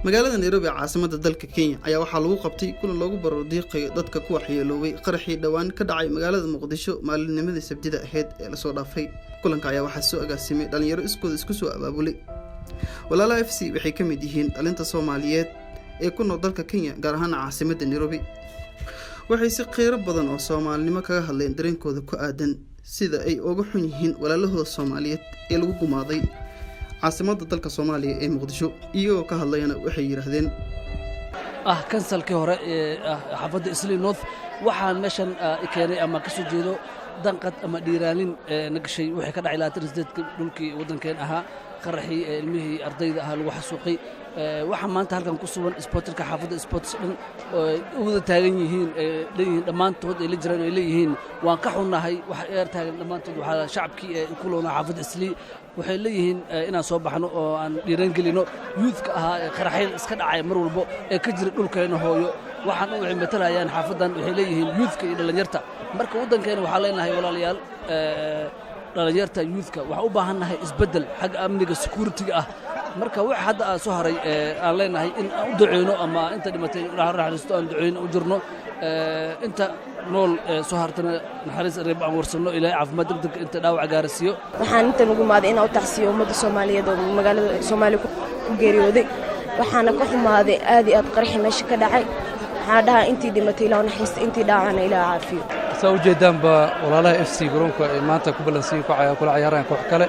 magaalada Nairobi caasimada dalka Kenya ayaa waxaa lagu qabtay kulan loogu baroodiiqay dadka ku waxyeeloobay qaraxii dhawaan ka dhacay magaalada Muqdisho maalinnimadii Sabtida ahayd ee la soo dhaafay. Kulanka ayaa waxaa soo agaasimay dhalinyaro isku soo abaabulay. Walaalaha FC waxay ka mid yihiin dhalinta Soomaaliyeed ee ku nool dalka Kenya gaar ahaan caasimada Nairobi. Waxay si qeyro badan oo Soomaalinimo kaga hadleen dareenkooda ku aadan sida ay uga xun yihiin walaalahooda Soomaaliyeed ee lagu gumaaday caasimada dalka Soomaaliya ee Muqdisho iyagoo ka hadlayna waxay yiraahdeen kansalkii hore ee xaafadda Isli North waxaan meeshan keenay ama ka soo jeedo danqad ama dhiiraalin nagashay wixii ka dhacay 28 dhulkii wadankeen ahaa qaraxii ilmihii ardayda ahaa lagu xasuuqay waxa maanta halkan ku sugan sportka xaafadda sports dhan oo wada taagan yihiin leeyihiin dhamaantood ay la jiraan ay leeyihiin waan ka xunnahay waxa ay taagan dhamaantood waxa shacabkii ku loona xaafadda Isli waxay leeyihiin inaan soo baxno oo aan dhiiran gelino youthka ahaa qaraxyada iska dhacay mar walba ee ka jira dhulkeena hooyo waxaan u wicimatalayaan xaafadan waxay leeyihiin youthka iyo dhalinyarta marka wadankeena waxa leenahay walaalayaal dhalinyarta youthka waxa u baahannahay isbedel xag amniga security ah marka wax hadda soo haray aan leenahay in aan u duceeyno ama inta dhimatay raaxaysto aan duceeyno u jirno inta nool soo hartana naxariis reeb aan warsano ilaahay caafimaad degdeg inta dhaawac gaarsiiyo waxaan inta ugu maaday in aan u tacsiyo ummadda Soomaaliyeed oo magaalada Soomaaliya ku geeriyooday waxaana ka xumaaday aad iyo aad qarax meesha ka dhacay waxaan dhahaa intii dhimatay ilaahay naxariis intii dhaawacna ilaahay caafiyo soo jeedaanba walaalaha FC garoonka ee maanta ku balansiin ku ciyaaraan koox kale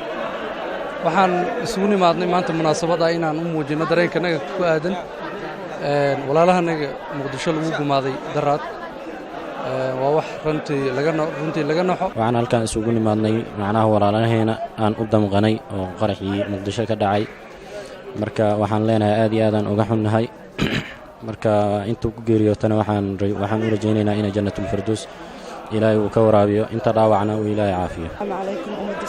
waxaan isugu nimaadnay maanta munaasabada inaan u muujino dareenkanaga ku aadan walaalahanaga Muqdisho lagu gumaaday daraad waa wax runtii laga naxo waxaan halkaan isugu nimaadnay macnaha walaalaheena aan u damqanay oo qaraxii Muqdisho ka dhacay marka waxaan leenahay aad iyo aad uga xunnahay marka intuu ku geeriyootana waxaan u rajaynaynaa in jannatul firdaws ilaahay uu ka waraabiyo inta dhaawacna uu ilaahay caafiyo. Assalamu alaykum ummadda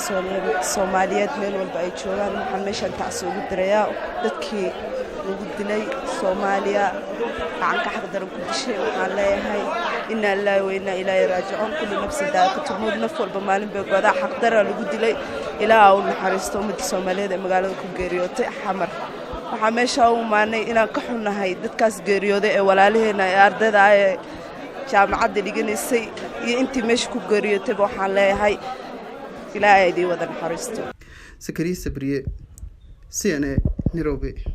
Soomaaliyeed meel walba ay joogaan waxaan meeshan taasi ugu dirayaa dadkii lagu dilay Soomaaliya gacan ka xaq daran ku dishay waxaan leeyahay inna lillahi wa inna ilayhi raaji'uun kullu nafsin daaqatul mawt naf walba maalin bay go'daa xaq daran lagu dilay ilaahay uu naxariisto ummadda Soomaaliyeed ee magaalada ku geeriyootay xamar waxaan meesha u maanay inaan ka xunnahay dadkaas geeriyooday ee walaalaheena ee ardayda ee jaamacadda dhiganaysay iyo intii meesha ku geeriyootay waxaan leeyahay ilaahay idin wada naxariisto. Sakariya Sabriye, CNN, Nairobi.